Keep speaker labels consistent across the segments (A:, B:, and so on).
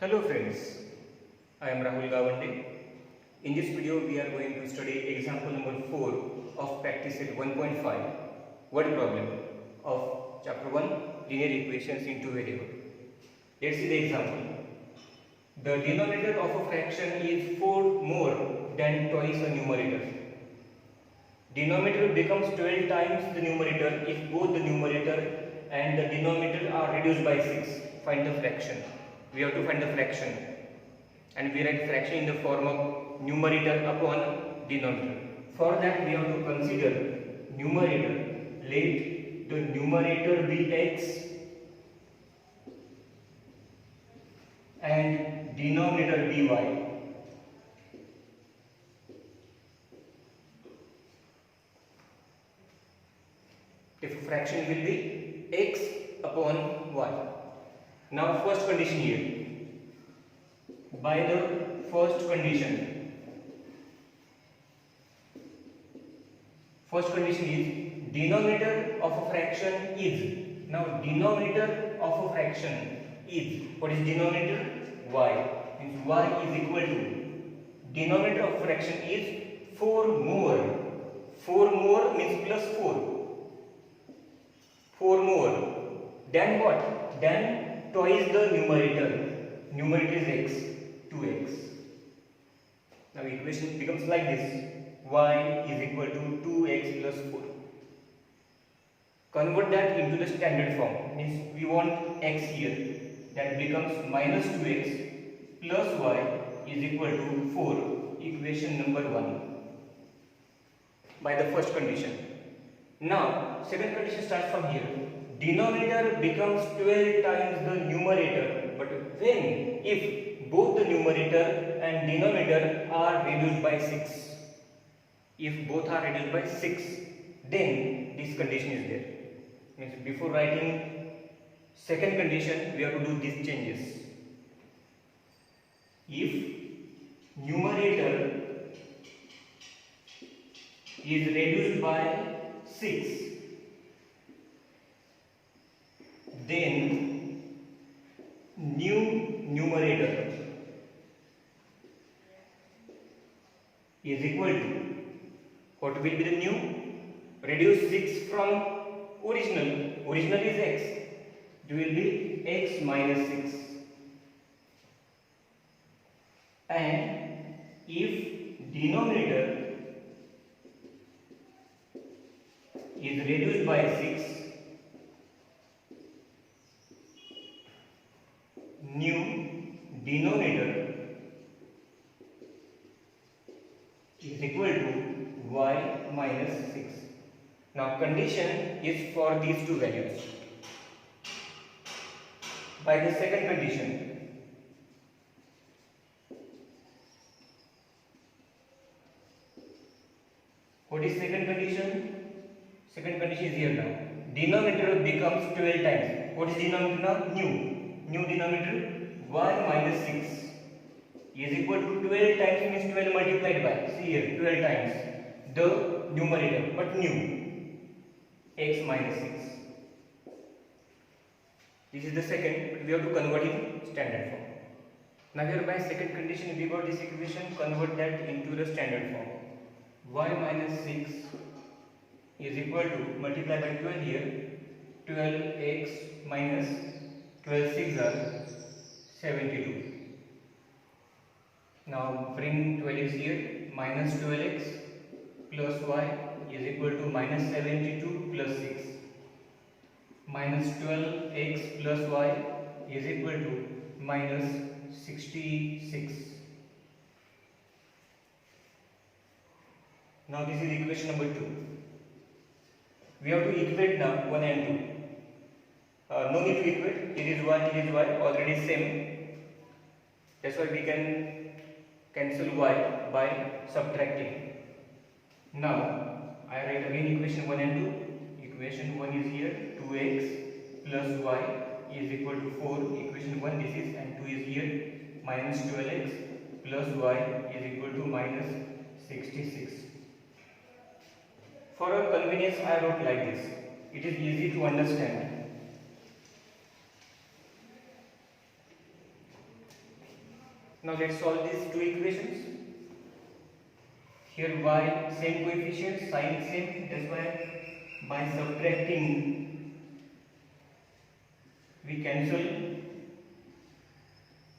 A: Hello friends, I am Rahul Gawande. In this video we are going to study example number 4 of practice set 1.5 word problem of chapter 1 linear equations in two variable. Let's see the example. The denominator of a fraction is 4 more than twice a numerator. Denominator becomes 12 times the numerator if both the numerator and the denominator are reduced by 6. Find the fraction. We have to find the fraction, and we write fraction in the form of numerator upon denominator. For that we have to consider numerator. Let the numerator be x and denominator be y. If fraction will be x upon y. Now first condition here. By the first condition is denominator of a fraction is. Now denominator of a fraction is. What is denominator? Y. Means y is equal to denominator of fraction is 4 more. 4 more means plus 4. 4 more. Then what? Then twice the numerator. Numerator is x, 2x. Now equation becomes like this. Y is equal to 2x plus 4. Convert that into the standard form. Means we want x here. That becomes minus 2x plus y is equal to 4. Equation number 1. By the first condition. Now second condition starts from here. Denominator becomes 12 times the numerator, but when? If both the numerator and denominator are reduced by 6. If both are reduced by 6, then this condition is there. Means before writing second condition, we have to do these changes. If numerator is reduced by 6, then new numerator is equal to, what will be the new? Reduce 6 from original. Original is x. It will be x minus 6. And if denominator is reduced by 6, new denominator is equal to y minus 6. Now condition is for these two values. By the second condition, what is second condition? Second condition is here now. Denominator becomes 12 times. What is denominator now? New. New denominator y minus 6 is equal to 12 times means 12 multiplied by, see here, 12 times the numerator, but new, x minus 6. This is the second, but we have to convert in standard form. Now here by second condition we got this equation, convert that into the standard form. Y minus 6 is equal to, multiply by 12 here, 12x minus 12 6 are 72. Now bring 12x here, minus 12x plus y is equal to minus 72 plus 6. Minus 12x plus y is equal to minus 66. Now this is equation number 2. We have to equate now 1 and 2. No need to equate, it is y, already same. That's why we can cancel y by subtracting. Now I write again equation 1 and 2. Equation 1 is here, 2x plus y is equal to 4. Equation 1 this is, and 2 is here, minus 12x plus y is equal to minus 66. For our convenience I wrote like this. It is easy to understand. Now let's solve these two equations. Here y same coefficient, sign is same, that's why by subtracting we cancel,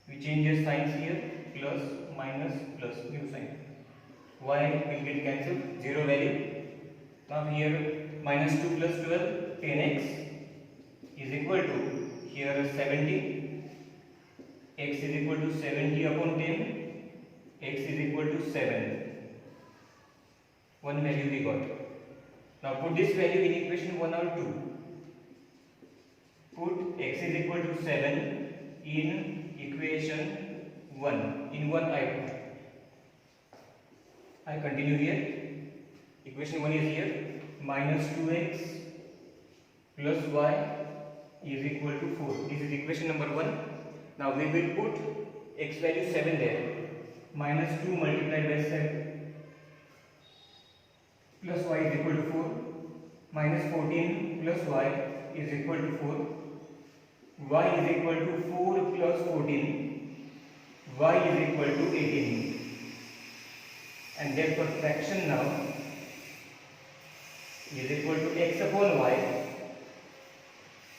A: we change the signs here, plus minus plus new sign. Y will get cancelled, 0 value. Now here minus 2 plus 12, 10x is equal to here 70. X is equal to 70 upon 10. X is equal to 7. One value we got. Now put this value in equation 1 or 2. Put x is equal to 7 in equation 1. In 1 I continue here. Equation 1 is here. Minus 2x plus y is equal to 4. This is equation number 1. Now we will put x value 7 there. Minus 2 multiplied by 7 plus y is equal to 4. Minus 14 plus y is equal to 4. Y is equal to 4 plus 14. Y is equal to 18. And therefore fraction now is equal to x upon y.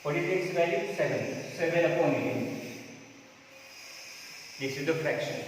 A: What is x value? 7. 7 upon 18. This is the fraction.